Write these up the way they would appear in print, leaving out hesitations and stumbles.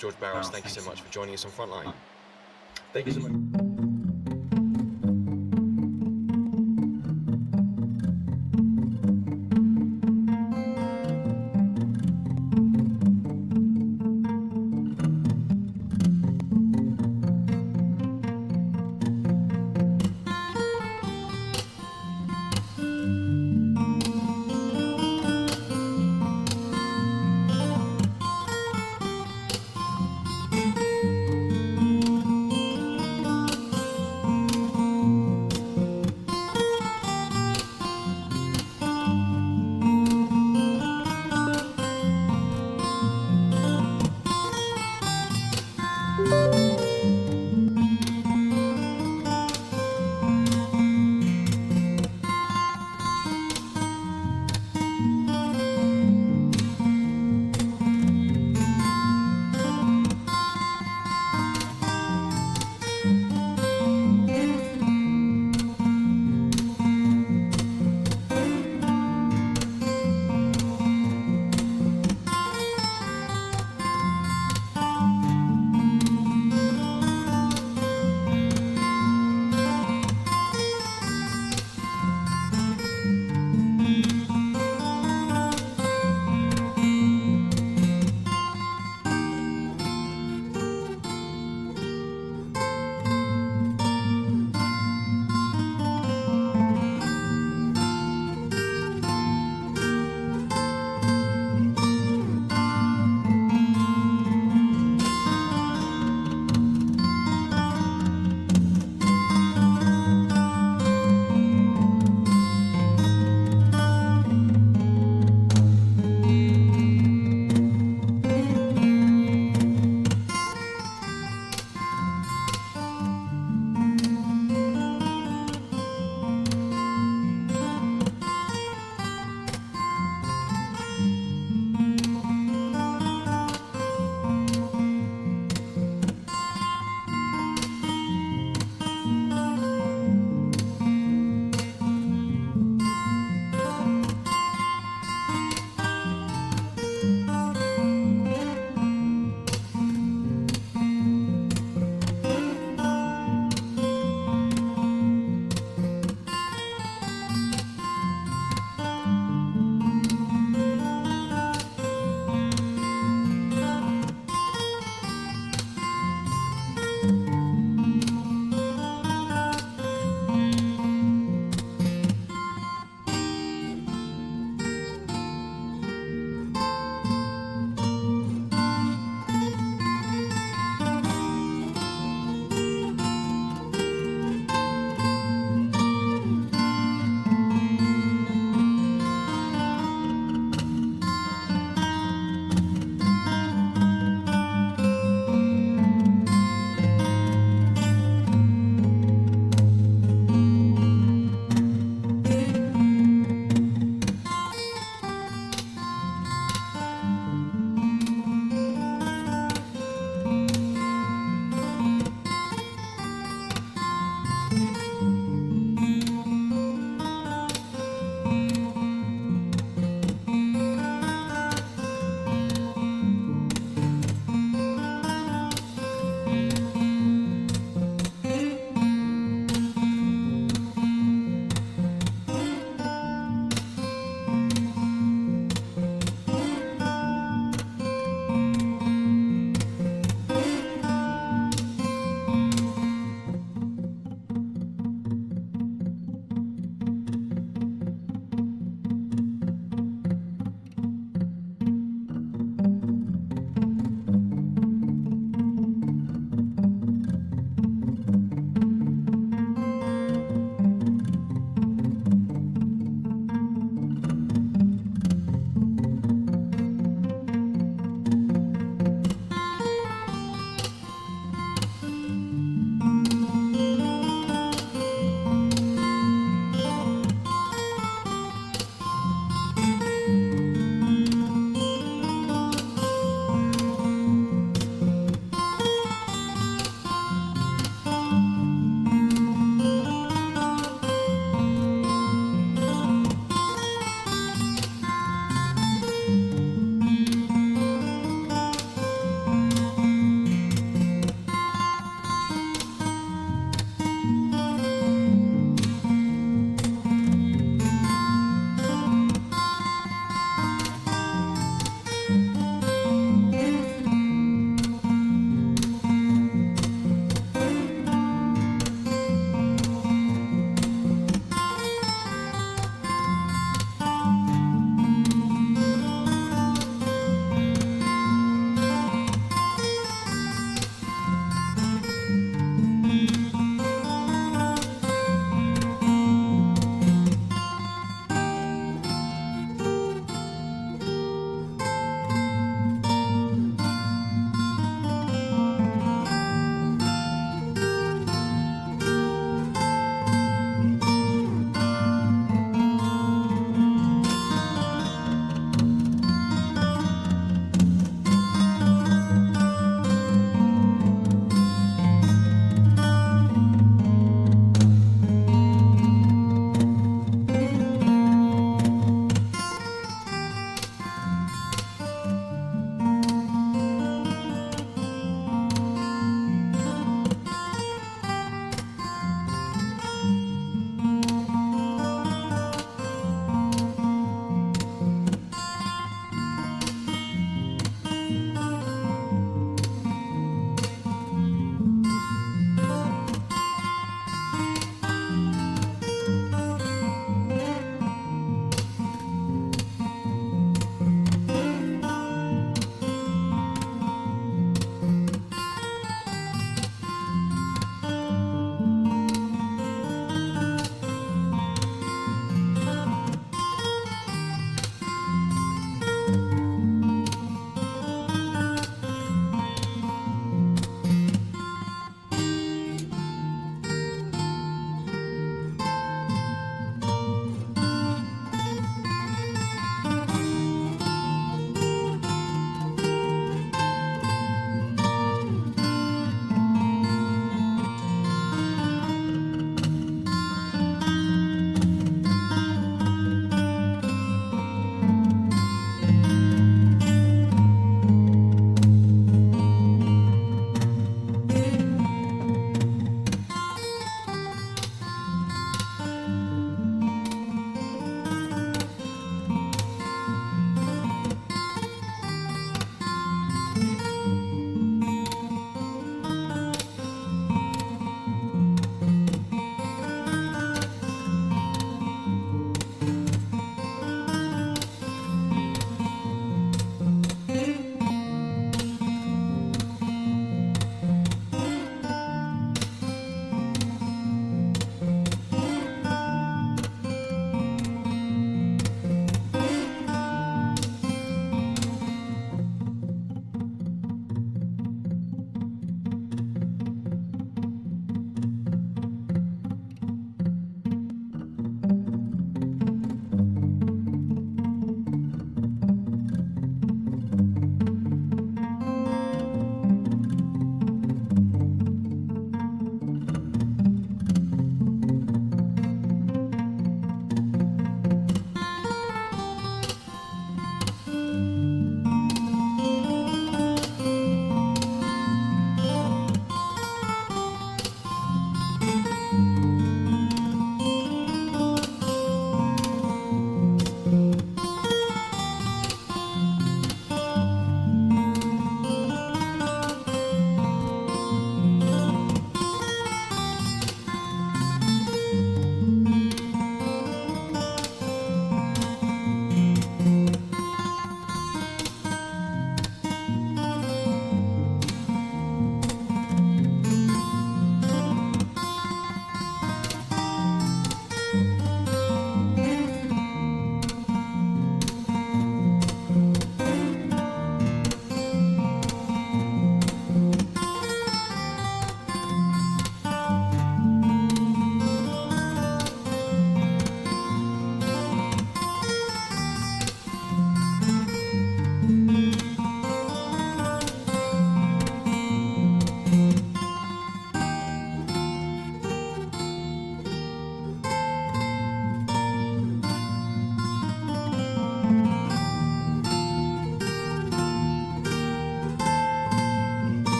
George Barros, Oh, thank you so thanks. much for joining us on Frontline. Thank you so much.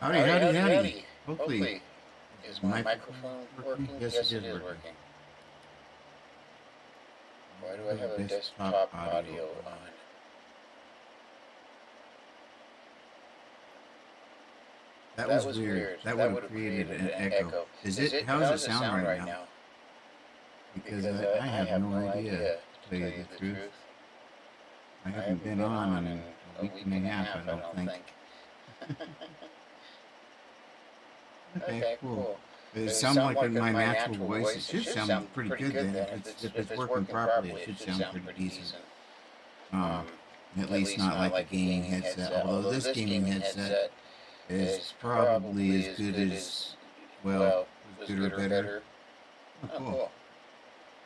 Howdy, howdy, howdy. Hopefully, is my microphone working? Yes, it is working. Why do I have a desktop audio on? That was weird. That would have created an echo. How does it sound right now? Because I have no idea, to tell you the truth. I haven't been on in a week and a half, I don't think. Okay, cool. Does it sound like my natural voice? It should sound pretty good then. If it's working properly, it should sound pretty decent. At least not like a gaming headset. Although this gaming headset is probably as good as, well, as good or better. Oh, cool.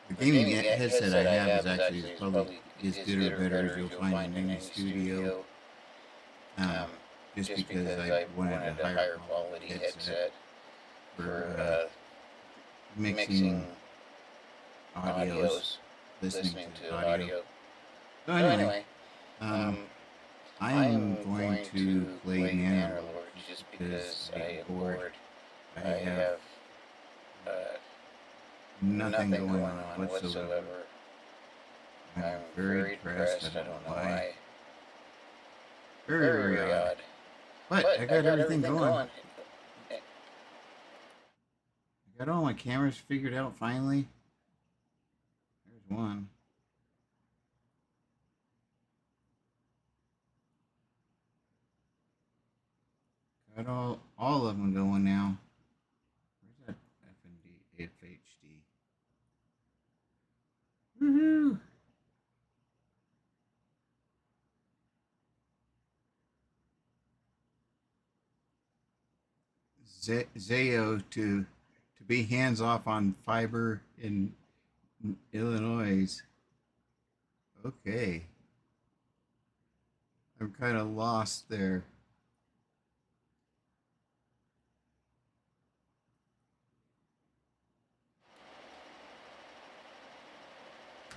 The gaming headset I have is actually probably as good or better as you'll find in any studio. Just because I wanted a higher quality headset for mixing audios. listening to audio. So anyway, um, I am going to play Manor Lord just because I am bored. I have nothing going on whatsoever. I'm very depressed. I don't know why. Very, very odd. But I got everything going. I got all my cameras figured out finally. There's one. Got all of them going now. Where's that FND FHD? Woohoo! Zayo to be hands off on fiber in Illinois. Okay, I'm kind of lost there.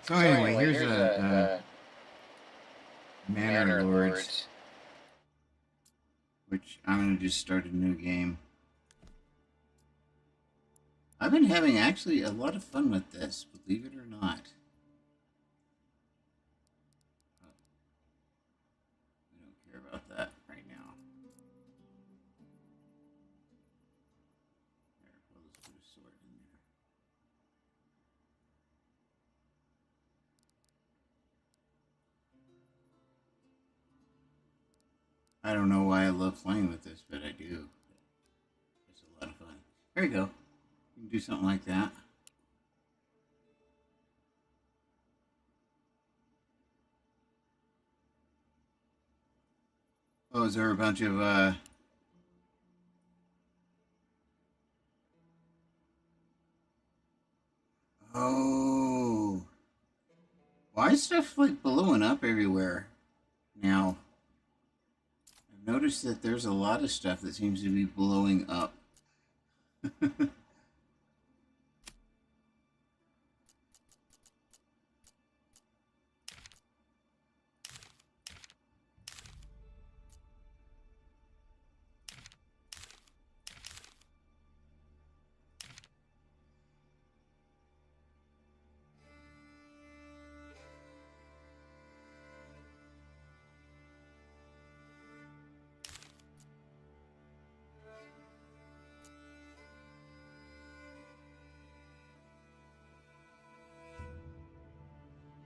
So anyway, here's a Manor Lords, which I'm gonna just start a new game. I've been having actually a lot of fun with this, believe it or not. We don't care about that right now. There, well, let's put a sword in there. I don't know why I love playing with this, but I do. It's a lot of fun. There you go. You can do something like that. Oh, is there a bunch of oh, why is stuff like blowing up everywhere now? I've noticed that there's a lot of stuff that seems to be blowing up.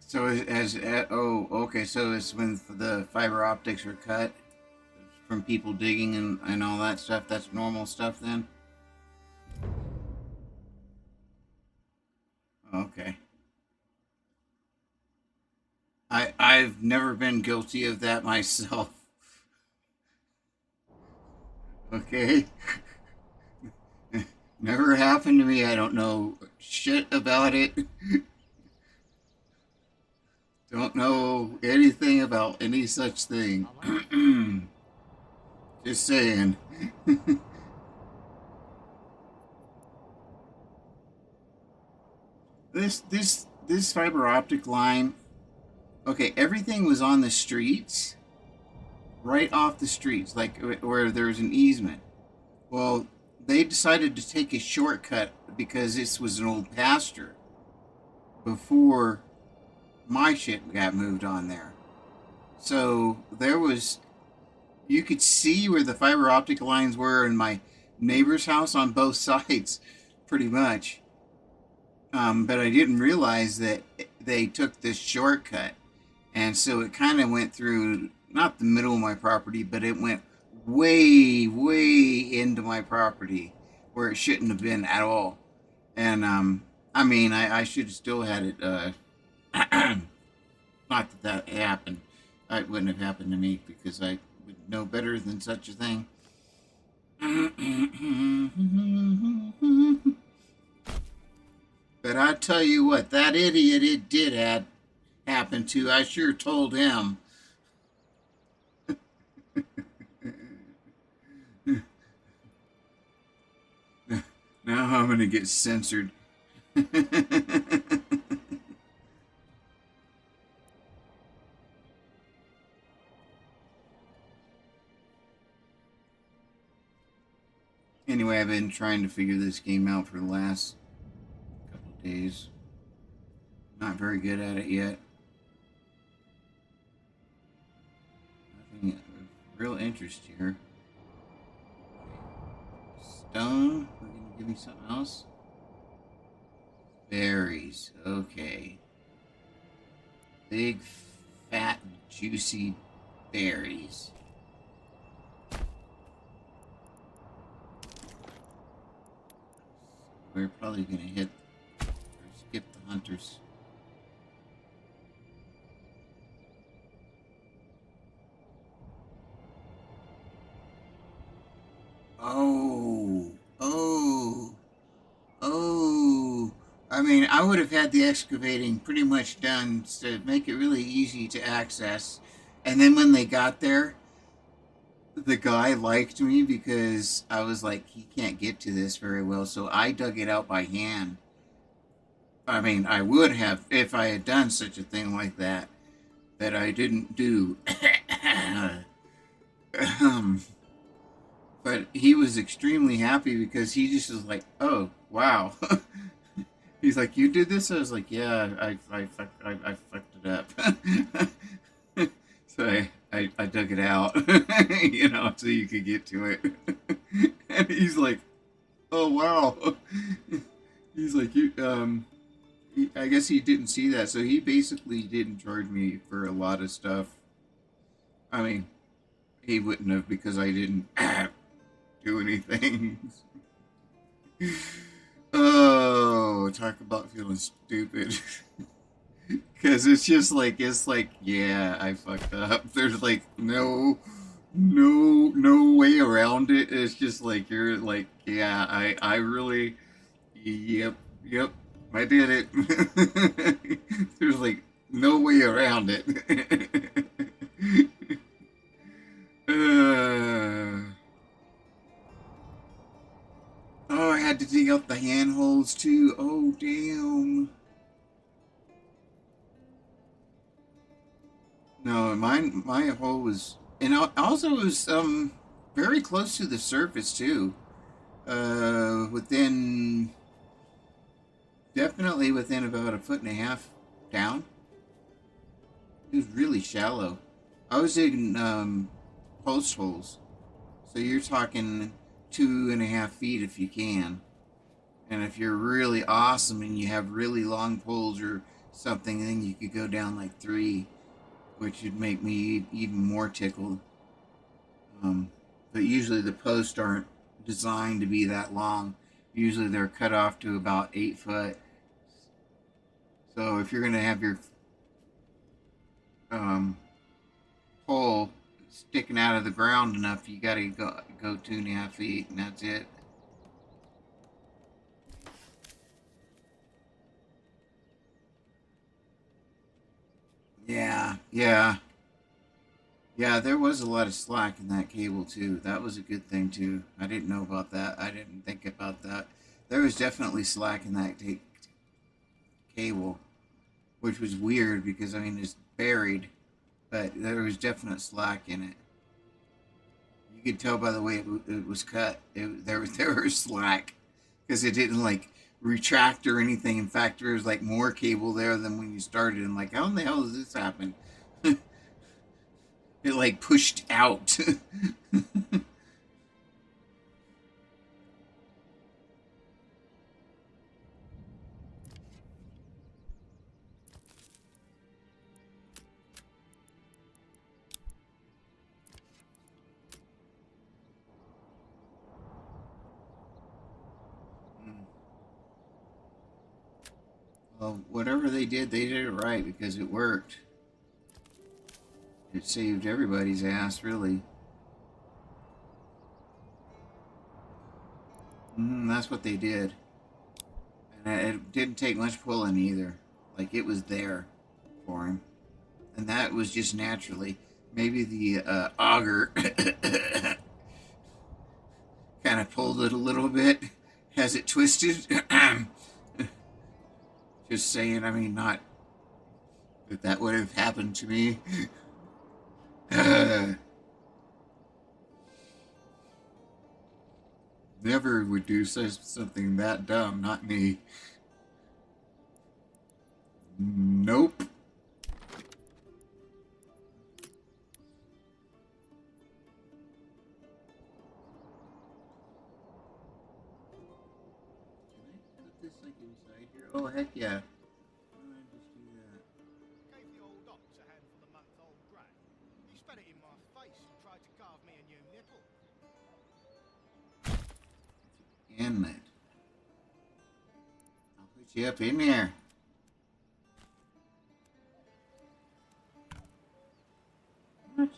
So oh, okay, so it's when the fiber optics were cut from people digging and all that stuff. That's normal stuff then. Okay. I've never been guilty of that myself. Okay. Never happened to me. I don't know shit about it. Don't know anything about any such thing. Just saying. this fiber optic line. Okay, everything was on the streets, right off the streets, like where there's an easement. Well, they decided to take a shortcut because this was an old pasture before my shit got moved on there. So there was, you could see where the fiber optic lines were in my neighbor's house on both sides, pretty much. But I didn't realize that they took this shortcut. And so it kind of went through, not the middle of my property, but it went way, way into my property where it shouldn't have been at all. And, I mean, I should have still had it, not that happened. It wouldn't have happened to me because I would know better than such a thing. But I tell you what, that idiot it did happen to, I sure told him. Now I'm going to get censored. Anyway, I've been trying to figure this game out for the last couple of days. Not very good at it yet. Nothing of real interest here. Stone. We're going to give me something else. Berries. Okay. Big, fat, juicy berries. We're probably going to hit or skip the hunters. Oh. I mean, I would have had the excavating pretty much done to make it really easy to access. And then when they got there, the guy liked me because I was like, he can't get to this very well. So I dug it out by hand. I mean, I would have if I had done such a thing like that I didn't do. But he was extremely happy because he just was like, oh, wow. He's like, you did this? I was like, yeah, I fucked it up. So I dug it out, you know, so you could get to it. And he's like, oh, wow. He's like, I guess he didn't see that. So he basically didn't charge me for a lot of stuff. I mean, he wouldn't have because I didn't do anything. Oh, talk about feeling stupid. Because it's like, yeah, I fucked up. There's like no way around it. It's just like, you're like, yeah, I really, yep, I did it. There's like no way around it. Oh, I had to dig out the handholds too. Oh, damn. No, my hole was, and also it was very close to the surface too. Within definitely within about a foot and a half down. It was really shallow. I was digging post holes, so you're talking 2.5 feet if you can. And if you're really awesome and you have really long poles or something, then you could go down like 3, which would make me even more tickled. But usually the posts aren't designed to be that long. Usually they're cut off to about 8 foot. So if you're going to have your pole sticking out of the ground enough, you got to go 2.5 feet, and that's it. Yeah. There was a lot of slack in that cable too. That was a good thing too. I didn't know about that. I didn't think about that. There was definitely slack in that cable, which was weird because I mean it's buried, but there was definite slack in it. You could tell by the way it was cut. There was slack because it didn't like retract or anything. In fact, there was like more cable there than when you started. And like, how in the hell does this happen? It like pushed out. Well, whatever they did it right because it worked. It saved everybody's ass, really. That's what they did. And it didn't take much pulling either. Like, it was there for him. And that was just naturally. Maybe the auger kind of pulled it a little bit. Has it twisted? Just saying, I mean, not that would have happened to me. never would do something that dumb. Not me. Nope. Can I put this like inside here? Oh heck yeah! Why don't I just do that? Gave the old ox a handful of month-old grey. He spat it in my face and tried to carve me a new nipple. Damn it! I'll put you up in there. What?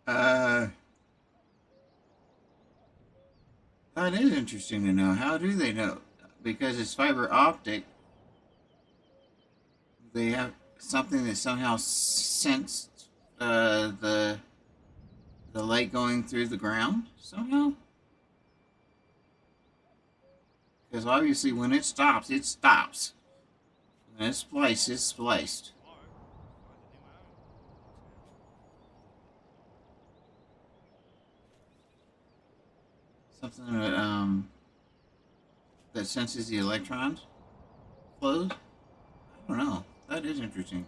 Uh, that is interesting to know. How do they know? Because it's fiber optic. They have something that somehow sensed the light going through the ground somehow. Because obviously, when it stops, it stops. When it's spliced, it's spliced. Something that senses the electrons flows. I don't know. That is interesting.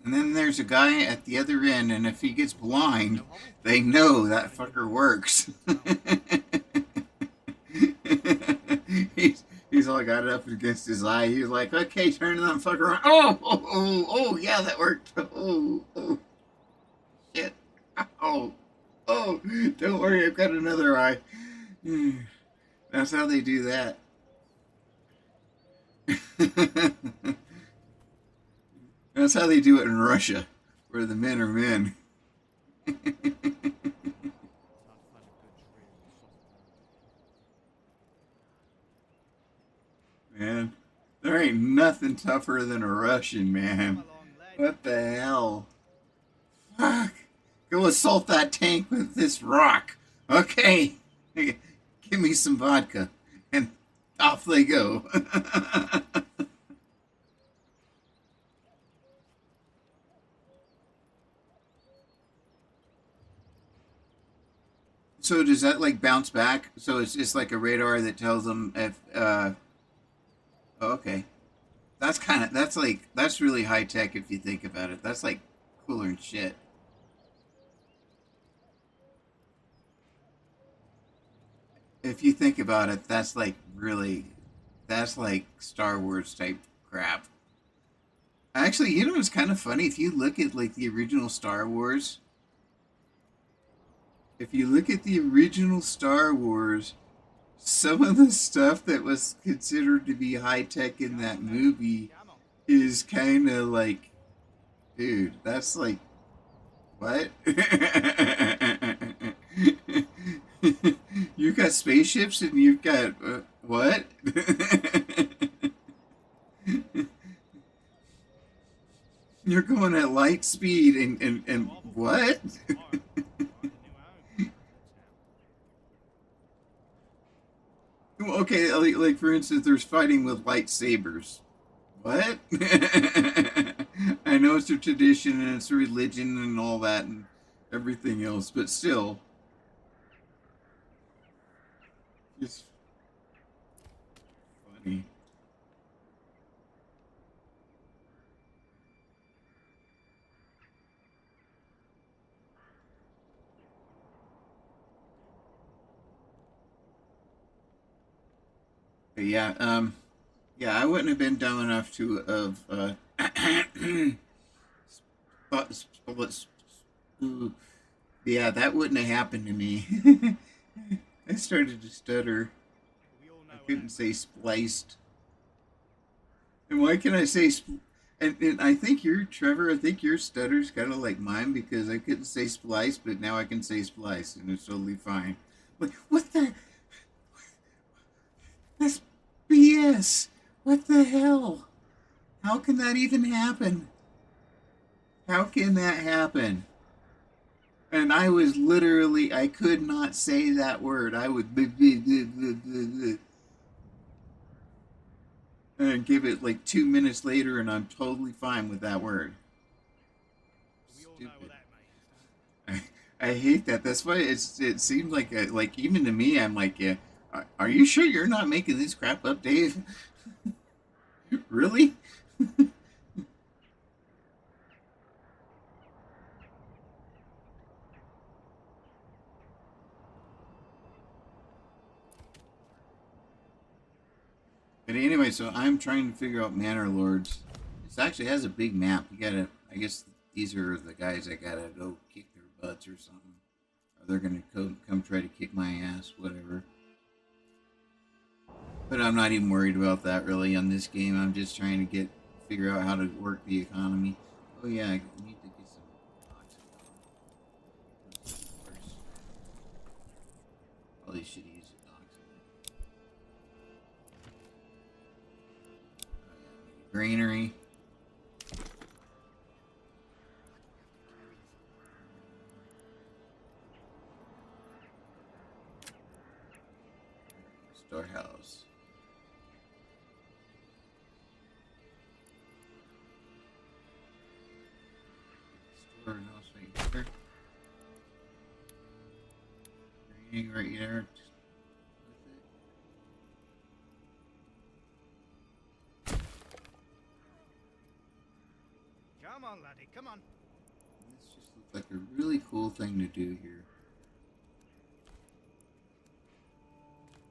And then there's a guy at the other end, and if he gets blind, they know that fucker works. he's all got it up against his eye. He's like, okay, turn that fucker around. Oh, yeah, that worked. Oh, shit. Oh, don't worry, I've got another eye. That's how they do that. That's how they do it in Russia, where the men are men. Man, there ain't nothing tougher than a Russian, man. What the hell? Fuck. Go assault that tank with this rock. Okay. Give me some vodka. And off they go. So does that like bounce back? So it's just like a radar that tells them if oh, okay. That's really high tech if you think about it. That's like cooler than shit. If you think about it, that's like Star Wars type crap. Actually, you know it's kind of funny if you look at like the original Star Wars. If you look at the original Star Wars, some of the stuff that was considered to be high tech in that movie is kind of like, dude, that's like, what? You've got spaceships and you've got, what? You're going at light speed and what? Okay, like for instance, there's fighting with lightsabers. What? I know it's a tradition and it's a religion and all that and everything else, but still, it's funny. But yeah, yeah, I wouldn't have been dumb enough to have ooh, yeah, that wouldn't have happened to me. I started to stutter. I couldn't say spliced. And why can I say and I think Trevor, I think your stutter's kind of like mine because I couldn't say splice, but now I can say splice and it's totally fine. Like, what the? That's BS. What the hell? How can that even happen? How can that happen? And I was literally, I could not say that word. I would and give it like 2 minutes later, and I'm totally fine with that word. We all know what Stupid. that means, don't I hate that. That's why it seems like like even to me, I'm like, yeah. Are you sure you're not making this crap up, Dave? Really? But anyway, so I'm trying to figure out Manor Lords. It actually has a big map. You gotta, I guess these are the guys I gotta go kick their butts or something. Or they're gonna come try to kick my ass, whatever. But I'm not even worried about that really on this game. I'm just trying to figure out how to work the economy. Oh yeah, I need to get some oxygen. Of course. Probably should use oxygen. Oh yeah, greenery. Storehouse. Storehouse right here. Greening right here. you? Come on, laddie, come on. This just looks like a really cool thing to do here.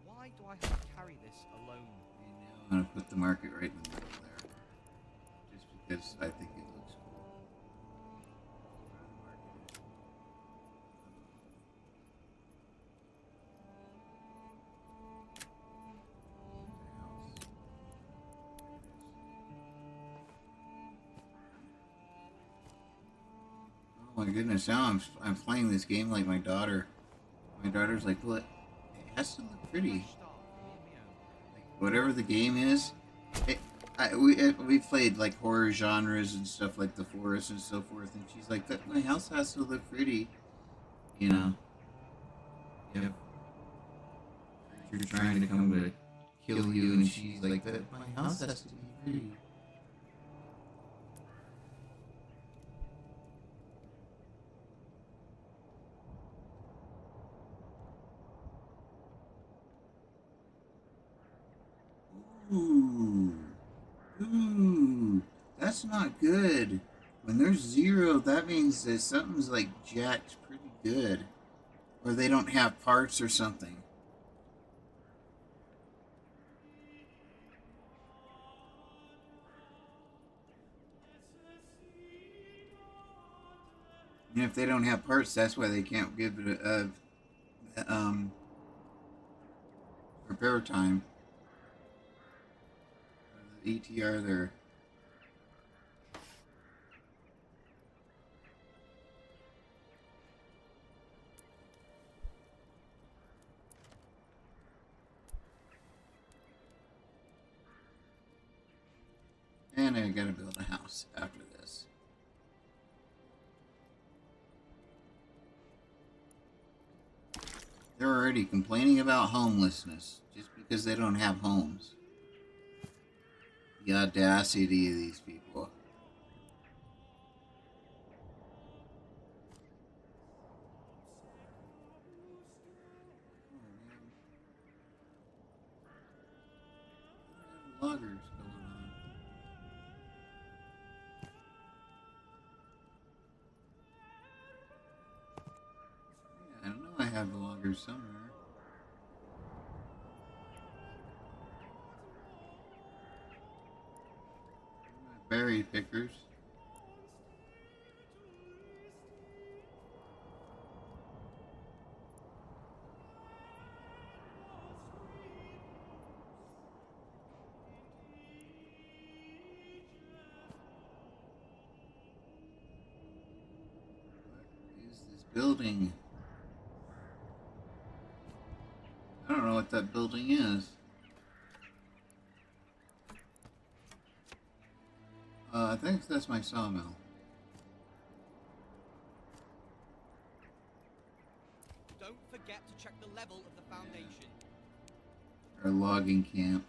Why do I have to carry this alone? And now I'm going to put the market right in the middle there. Just because I think it looks cool. Oh my goodness, now I'm playing this game like my daughter. My daughter's like, "What? It has to look pretty. Like whatever the game is." We played like horror genres and stuff like The Forest and so forth, and she's like, "That my house has to look pretty," you know. Yep. You're trying to come to kill you, and she's like, "That my house has to be pretty." Ooh. Ooh. That's not good. When there's 0, that means that something's like jacked pretty good. Or they don't have parts or something. And if they don't have parts, that's why they can't give it repair time. The ETR there. And I gotta build a house after this. They're already complaining about homelessness just because they don't have homes. The audacity of these people. Oh, man. Loggers going on. Yeah, I know I have the loggers somewhere. Berry pickers. What is this building? I don't know what that building is. I think that's my sawmill. logging camp.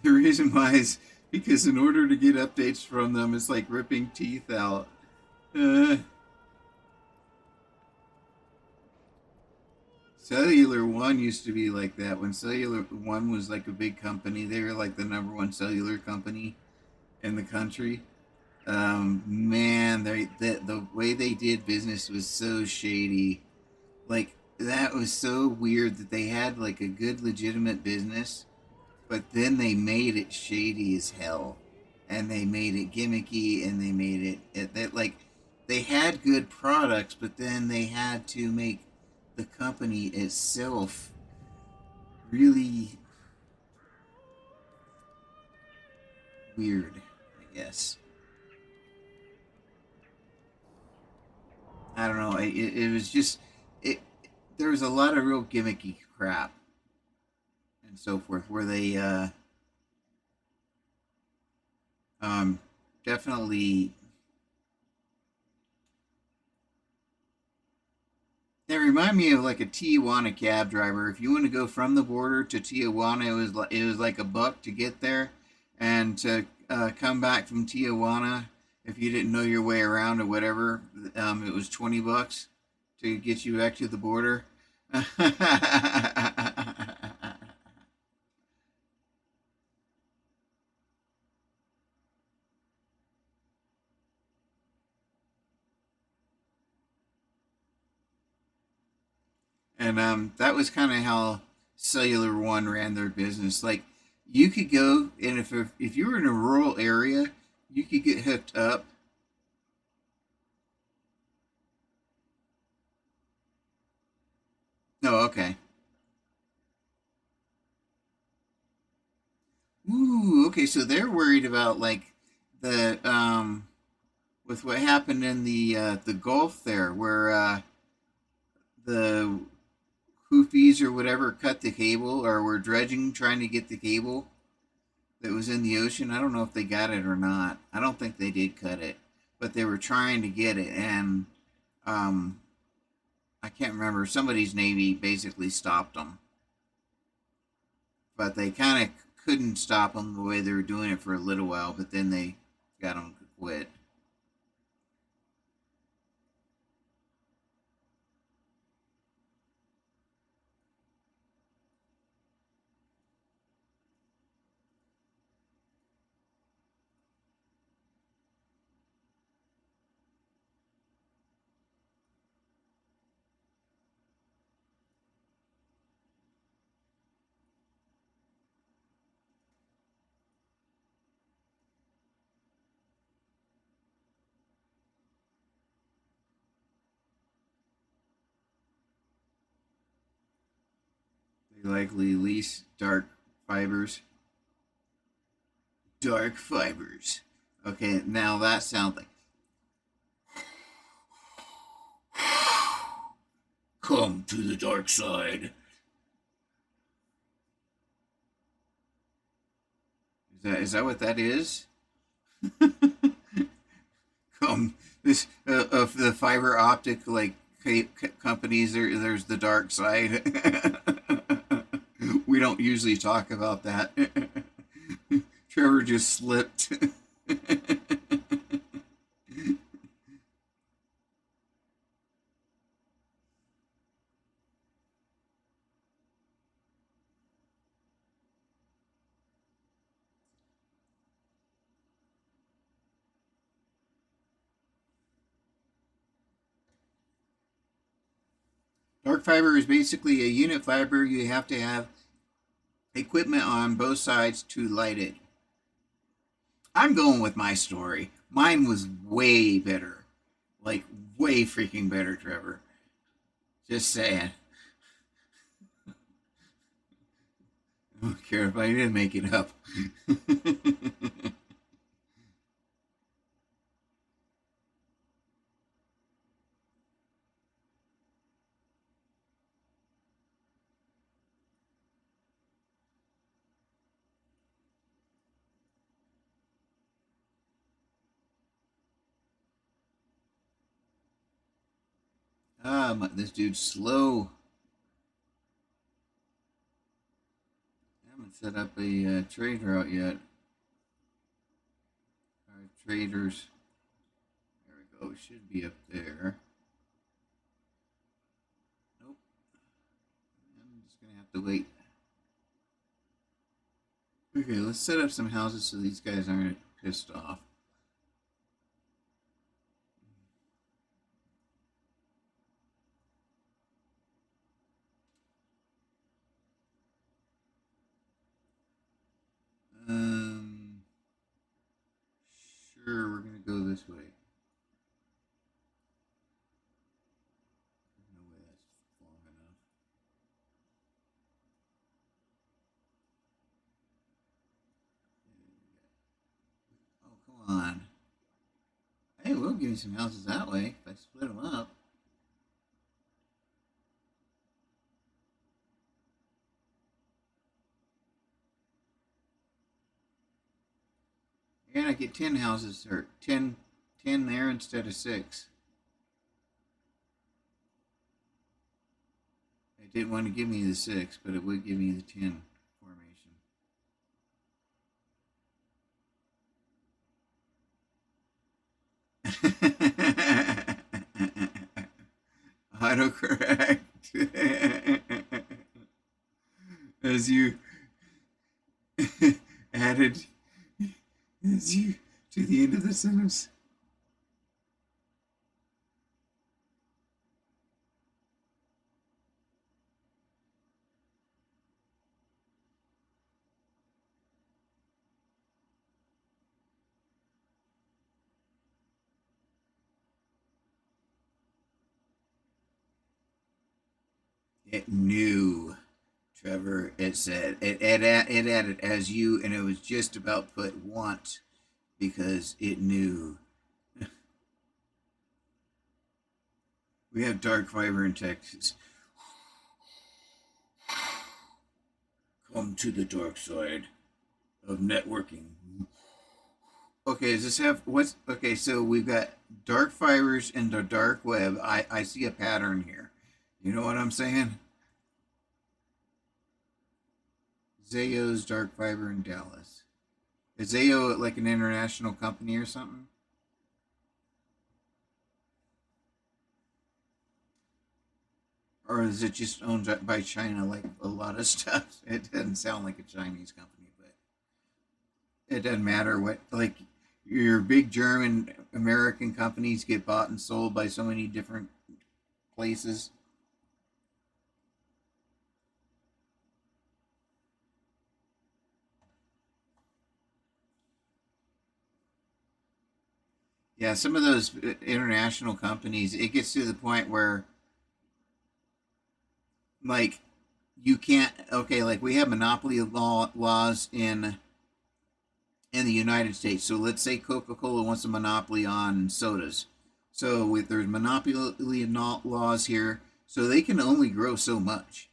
The reason why is because in order to get updates from them, it's like ripping teeth out. Cellular One used to be like that. When Cellular One was like a big company, they were like the number one cellular company in the country. Man, the way they did business was so shady. Like, that was so weird that they had like a good legitimate business, but then they made it shady as hell, and they made it gimmicky, and they made it that like they had good products, but then they had to make the company itself really weird, I guess. I don't know. It was just it. There was a lot of real gimmicky crap and so forth, where they um, definitely. They remind me of like a Tijuana cab driver. If you want to go from the border to Tijuana, it was like a buck to get there, and to come back from Tijuana, if you didn't know your way around or whatever, it was $20 to get you back to the border. And that was kind of how Cellular One ran their business. Like, you could go, and if you were in a rural area, you could get hooked up. Oh, okay. Ooh, okay. So they're worried about like the with what happened in the Gulf there, where the Houthis or whatever cut the cable, or were dredging trying to get the cable that was in the ocean. I don't know if they got it or not. I don't think they did cut it, but they were trying to get it, and um, I can't remember. Somebody's navy basically stopped them, but they kind of couldn't stop them the way they were doing it for a little while. But then they got them to quit. They likely lease dark fibers. Dark fibers. Okay, now that sounds like come to the dark side. Is that what that is? Come this of the fiber optic like companies. There's the dark side. We don't usually talk about that. Trevor just slipped. Dark fiber is basically a unit fiber. You have to have equipment on both sides to light it. I'm going with my story. Mine was way better. Like, way freaking better, Trevor. Just saying. I don't care if I didn't make it up. This dude's slow. I haven't set up a trade route yet. Our traders. There we go. Should be up there. Nope. I'm just gonna have to wait. Okay, let's set up some houses so these guys aren't pissed off. Sure, we're gonna go this way. No way that's long enough. Oh, come on. Hey, we'll give me some houses that way if I split them up. And I get 10 houses, or 10 there instead of 6. It didn't want to give me the 6, but it would give me the 10 formation. Autocorrect. As you added as you to the end of the sentence. It knew, Trevor. It said it added as you, and it was just about put want because it knew. We have dark fiber in Texas. Come to the dark side of networking. Okay, does this have what's okay? So we've got dark fibers in the dark web. I see a pattern here. You know what I'm saying? Zayo's dark fiber in Dallas. Is Zayo like an international company or something? Or is it just owned by China like a lot of stuff? It doesn't sound like a Chinese company, but it doesn't matter what, like, your big German American companies get bought and sold by so many different places. Yeah, some of those international companies, it gets to the point where, like, you can't, okay, like we have monopoly laws in the United States. So let's say Coca-Cola wants a monopoly on sodas. So there's monopoly laws here, so they can only grow so much.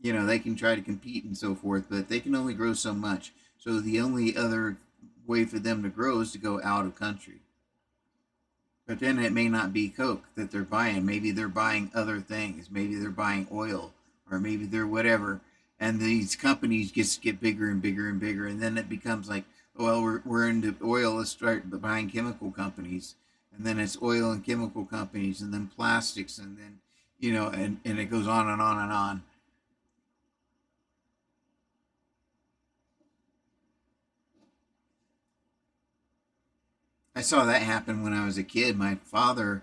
You know, they can try to compete and so forth, but they can only grow so much. So the only other way for them to grow is to go out of country. But then it may not be Coke that they're buying. Maybe they're buying other things. Maybe they're buying oil, or maybe they're whatever. And these companies just get bigger and bigger and bigger. And then it becomes like, oh, well, we're into oil. Let's start buying chemical companies. And then it's oil and chemical companies, and then plastics, and then, you know, and it goes on and on and on. I saw that happen when I was a kid. My father,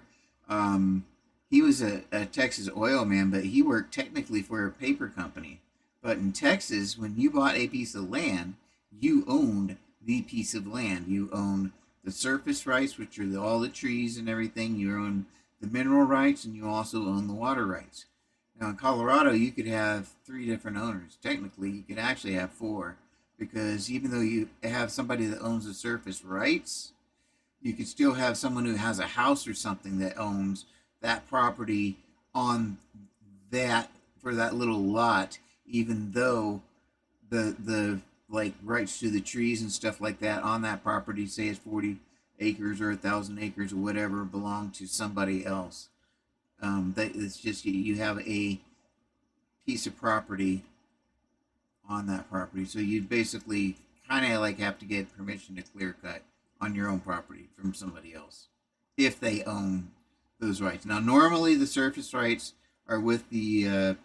um, he was a Texas oil man, but he worked technically for a paper company. But in Texas, when you bought a piece of land, you owned the piece of land. You owned the surface rights, which are all the trees and everything. You own the mineral rights, and you also own the water rights. Now in Colorado, you could have 3 different owners. Technically, you could actually have 4, because even though you have somebody that owns the surface rights, you could still have someone who has a house or something that owns that property on that, for that little lot, even though the like rights to the trees and stuff like that on that property, say it's 40 acres or 1,000 acres or whatever, belong to somebody else. That it's just you have a piece of property on that property, so you'd basically kind of like have to get permission to clear cut on your own property from somebody else if they own those rights. Now, normally the surface rights are with the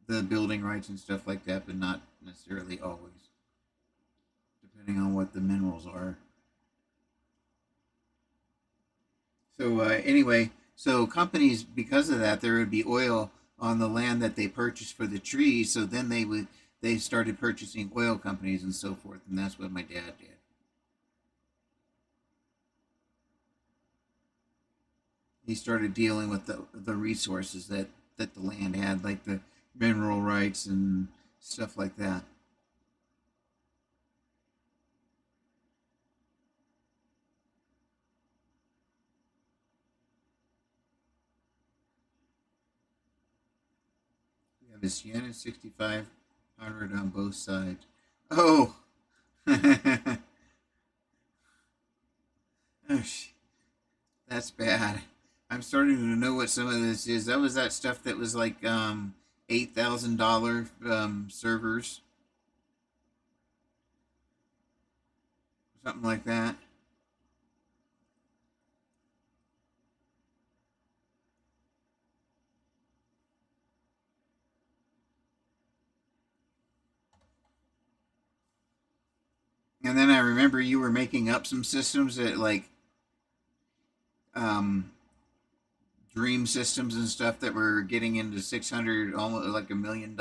building rights and stuff like that, but not necessarily always, depending on what the minerals are. So anyway, so companies, because of that, there would be oil on the land that they purchased for the trees. So then they started purchasing oil companies and so forth, and that's what my dad did. He started dealing with the resources that the land had, like the mineral rights and stuff like that. We have a Sienna 6500 on both sides. Oh, oh, that's bad. I'm starting to know what some of this is. That was that stuff that was like $8,000 servers, something like that. And then I remember you were making up some systems that like um, dream systems and stuff that were getting into 600, almost like $1 million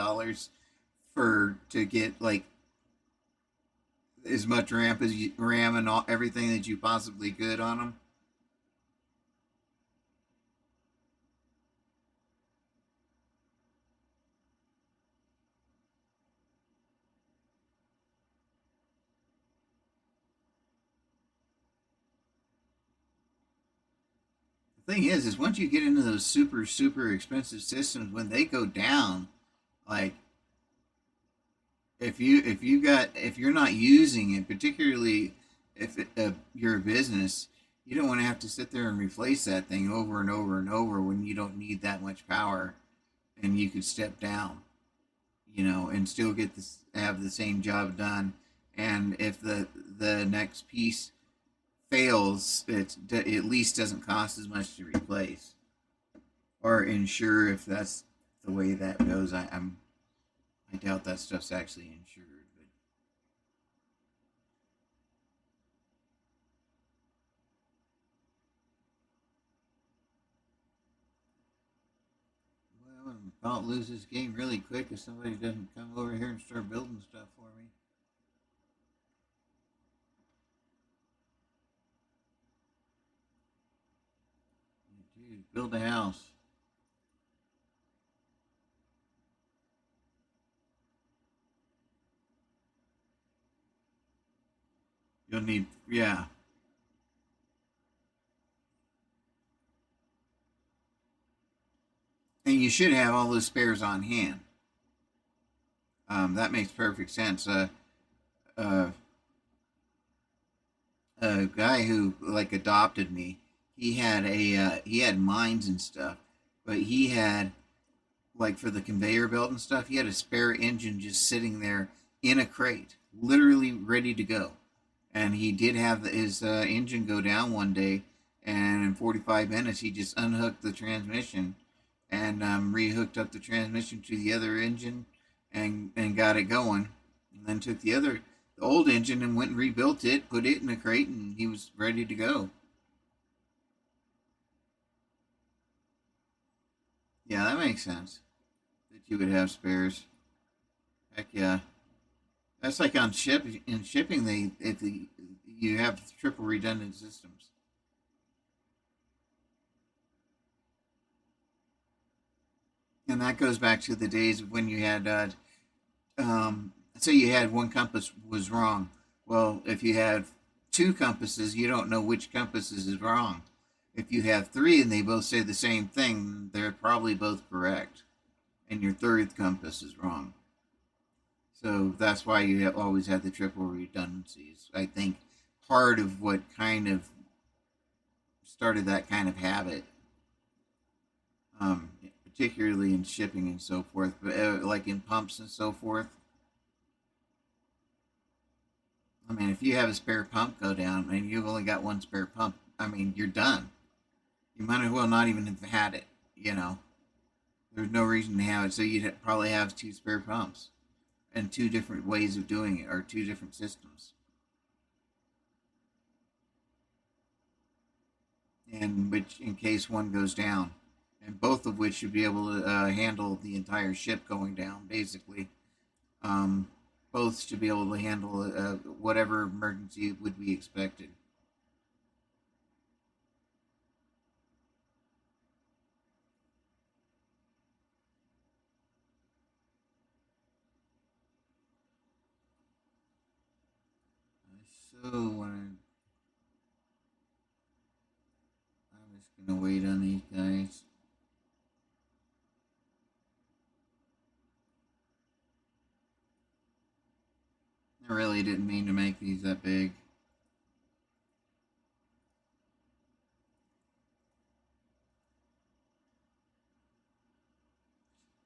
for to get like as much RAM and everything that you possibly could on them. The thing is once you get into those super expensive systems, when they go down, like if you're not using it, particularly if you're a business, you don't want to have to sit there and replace that thing over and over and over when you don't need that much power, and you could step down, and still get this have the same job done. And if the next piece fails, it at least doesn't cost as much to replace or insure, if that's the way that goes. I doubt that stuff's actually insured, but well, I'm about to lose this game really quick if somebody doesn't come over here and start building stuff for me. Dude, build a house. You'll need, yeah. And you should have all those spares on hand. That makes perfect sense. Uh, a guy who like adopted me, he had mines and stuff, but he had like for the conveyor belt and stuff, he had a spare engine just sitting there in a crate, literally ready to go. And he did have his engine go down one day, and in 45 minutes he just unhooked the transmission and rehooked up the transmission to the other engine and got it going. And then took the old engine and went and rebuilt it, put it in a crate, and he was ready to go. Yeah, that makes sense that you would have spares. Heck yeah. That's like on shipping. You have triple redundant systems, and that goes back to the days of when you had say you had one compass was wrong. Well, if you have two compasses, you don't know which compasses is wrong. If you have three and they both say the same thing, they're probably both correct, and your third compass is wrong. So that's why you have always had the triple redundancies. I think part of what kind of started that kind of habit. um, particularly in shipping and so forth, but like in pumps and so forth. I mean, if you have a spare pump go down and you've only got one spare pump, I mean, you're done. You might as well not even have had it, you know. There's no reason to have it, so you'd probably have two spare pumps and two different ways of doing it, or two different systems. And which, in case one goes down, and both of which should be able to handle the entire ship going down, basically. Um, Both should be able to handle whatever emergency would be expected. So I'm just gonna wait on these guys. I really didn't mean to make these that big.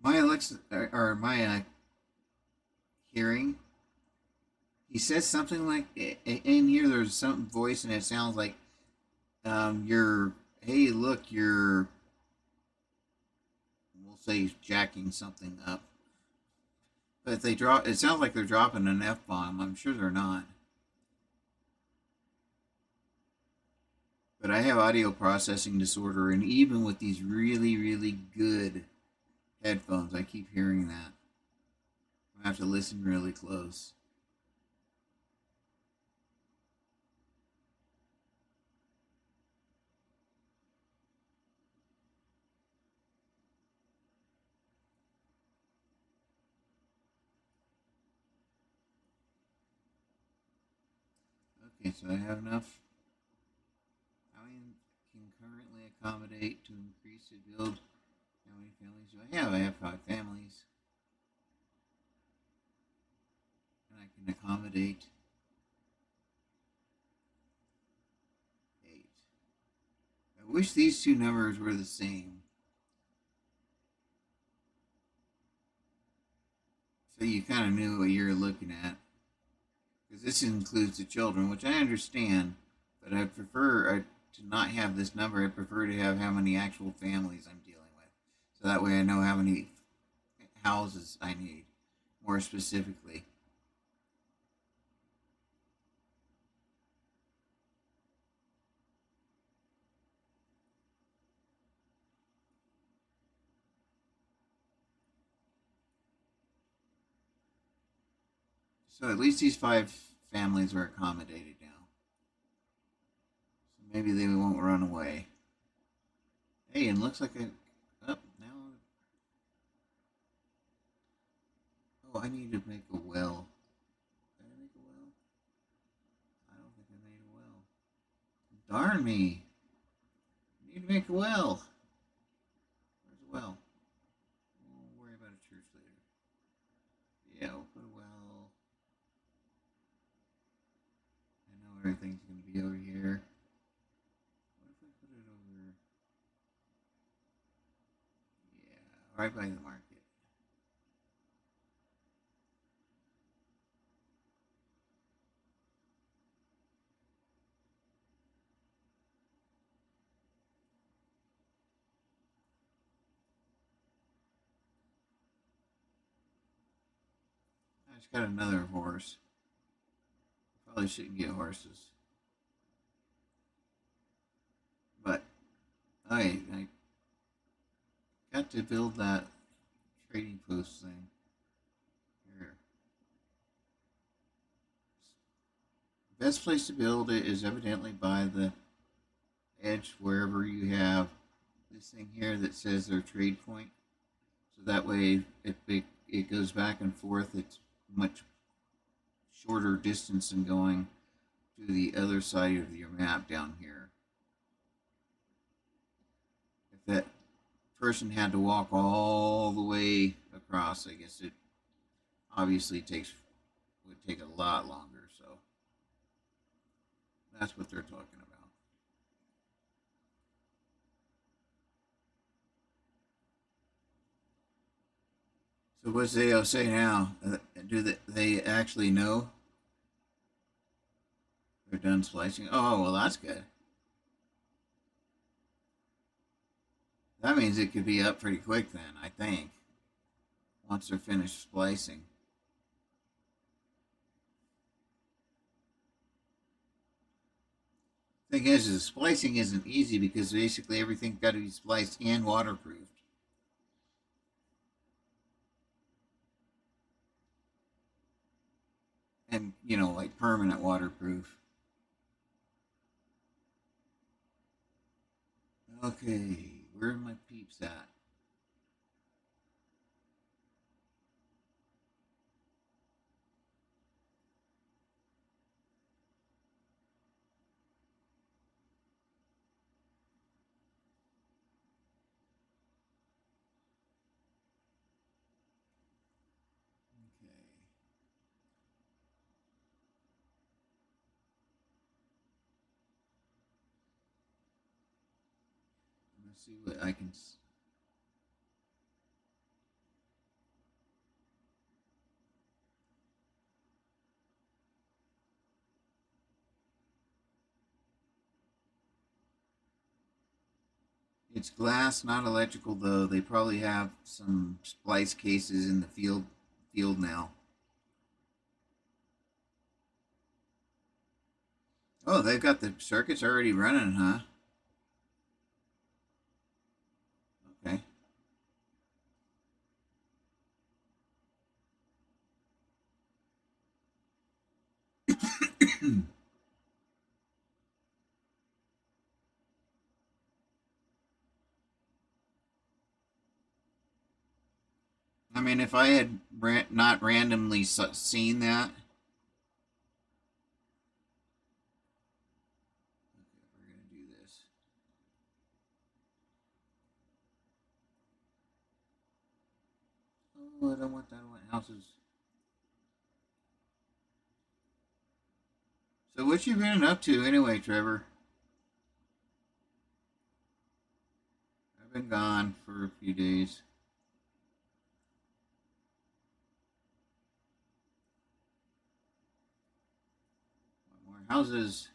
My Alexa or my hearing, he says something like in here. There's some voice, and it sounds like you're. Hey, look, you're. We'll say jacking something up. But if they drop, it sounds like they're dropping an F bomb. I'm sure they're not. But I have audio processing disorder, and even with these really, really good headphones, I keep hearing that. I have to listen really close. Okay, so I have enough. How many can currently accommodate to increase the build? How many families do I have? I have 5 families. And I can accommodate 8. I wish these two numbers were the same. So you kind of knew what you're looking at. Because this includes the children, which I understand, but I'd prefer to not have this number. I prefer to have how many actual families I'm dealing with. So that way I know how many houses I need, more specifically. So at least these 5 families are accommodated now. So maybe they won't run away. Hey, and looks like up now. Oh, I need to make a well. Did I make a well? I don't think I made a well. Darn me! I need to make a well. Where's the well? We'll worry about a church later. Yeah, we'll put a well. I know everything's gonna be over here. What if I put it over? Yeah, right by the market. I just got another horse. Probably shouldn't get horses. But I got to build that trading post thing. Here. Best place to build it is evidently by the edge wherever you have this thing here that says their trade point. So that way, if it goes back and forth, it's much shorter distance than going to the other side of your map down here. If that person had to walk all the way across, I guess it obviously would take a lot longer. So that's what they're talking about. So what's they say now? Do they actually know they're done splicing? Oh, well, that's good. That means it could be up pretty quick then, I think, once they're finished splicing. Thing is splicing isn't easy because basically everything's got to be spliced and waterproofed. And, like permanent waterproof. Okay, where are my peeps at? Okay. Let's see what I can. It's glass, not electrical though. They probably have some splice cases in the field now. Oh, they've got the circuits already running, huh? Okay. I mean, if I had not randomly seen that. Okay, we're going to do this. Oh, I don't want that. I want houses. So what you been up to anyway, Trevor? I've been gone for a few days. Want more houses.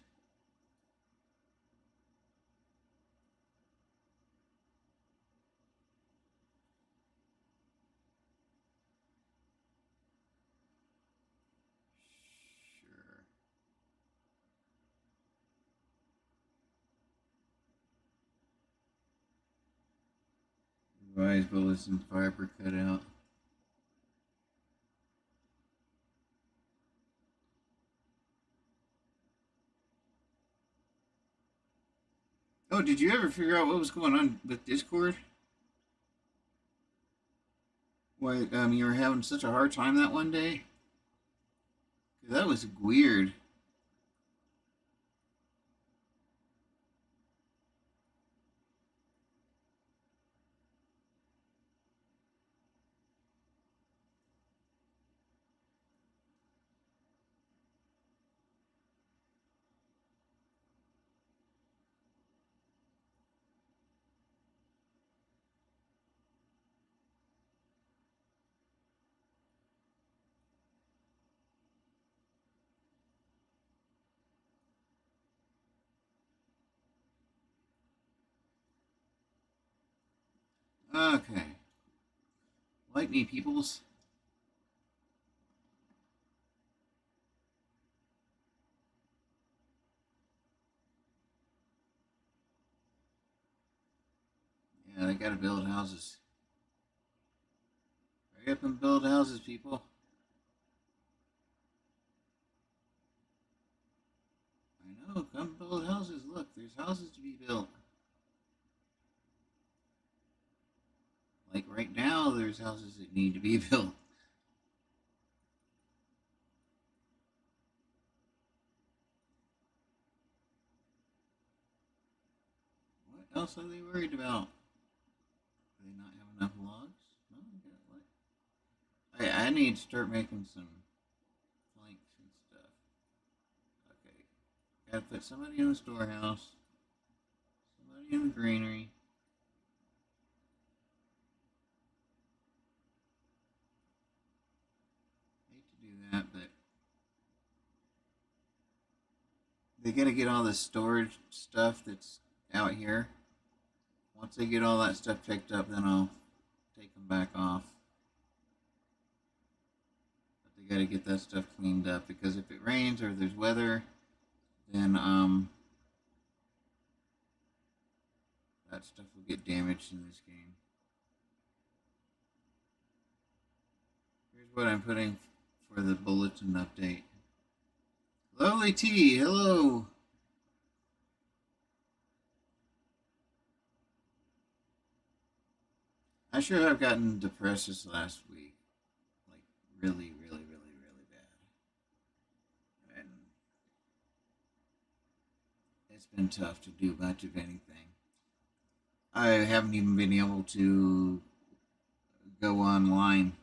Sure. Revise bullets and fiber cut out. Oh, did you ever figure out what was going on with Discord? Why you were having such a hard time that one day? 'Cause that was weird. Okay. Like me, peoples. Yeah, they gotta build houses. Hurry up and build houses, people. I know, come build houses. Look, there's houses to be built. Like right now, there's houses that need to be built. What else are they worried about? Do they not have enough logs? No, I need to start making some planks and stuff. Okay. Gotta put somebody in the storehouse. Somebody in the granary. do that, but they got to get all the storage stuff that's out here. Once they get all that stuff picked up, then I'll take them back off. But they got to get that stuff cleaned up, because if it rains or there's weather, then that stuff will get damaged in this game. Here's what I'm putting for the bulletin update. Lovely T, hello. I sure have gotten depressed this last week. Like, really, really, really, really bad. And it's been tough to do much of anything. I haven't even been able to go online.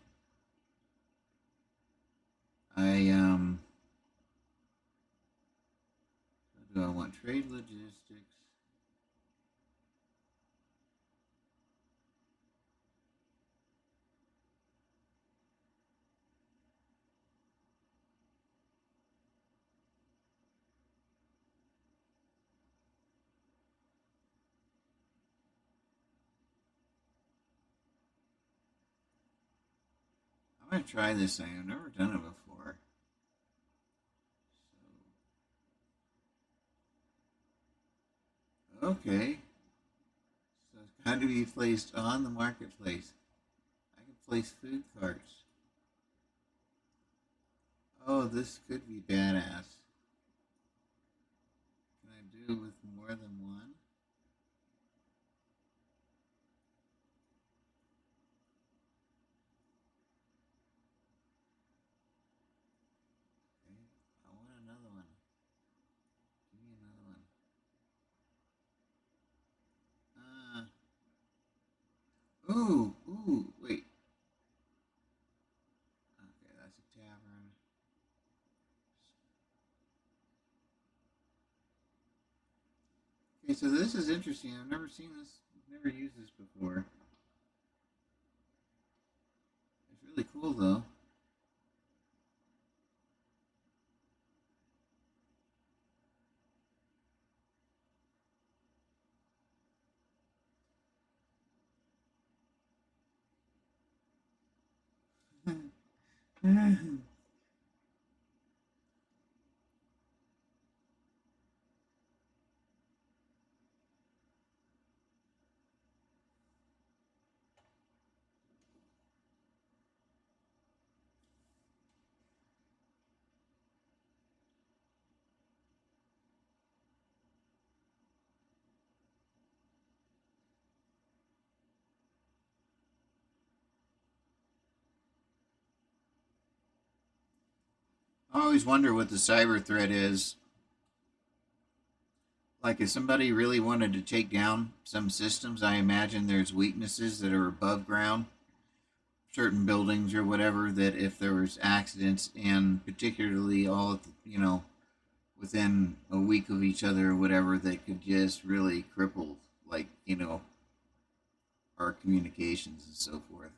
Do I want trade logistics? I'm gonna try this thing. I've never done it before. So, okay. So it's got to be placed on the marketplace. I can place food carts. Oh, this could be badass. Can I do it with more than one? Okay. I want another one. Give me another one. Ooh, wait. Okay, that's a tavern. Okay, so this is interesting. I've never seen this, never used this before. It's really cool though. I always wonder what the cyber threat is. Like, if somebody really wanted to take down some systems, I imagine there's weaknesses that are above ground, certain buildings or whatever, that if there was accidents, and particularly all at the, within a week of each other or whatever, that could just really cripple, like, our communications and so forth.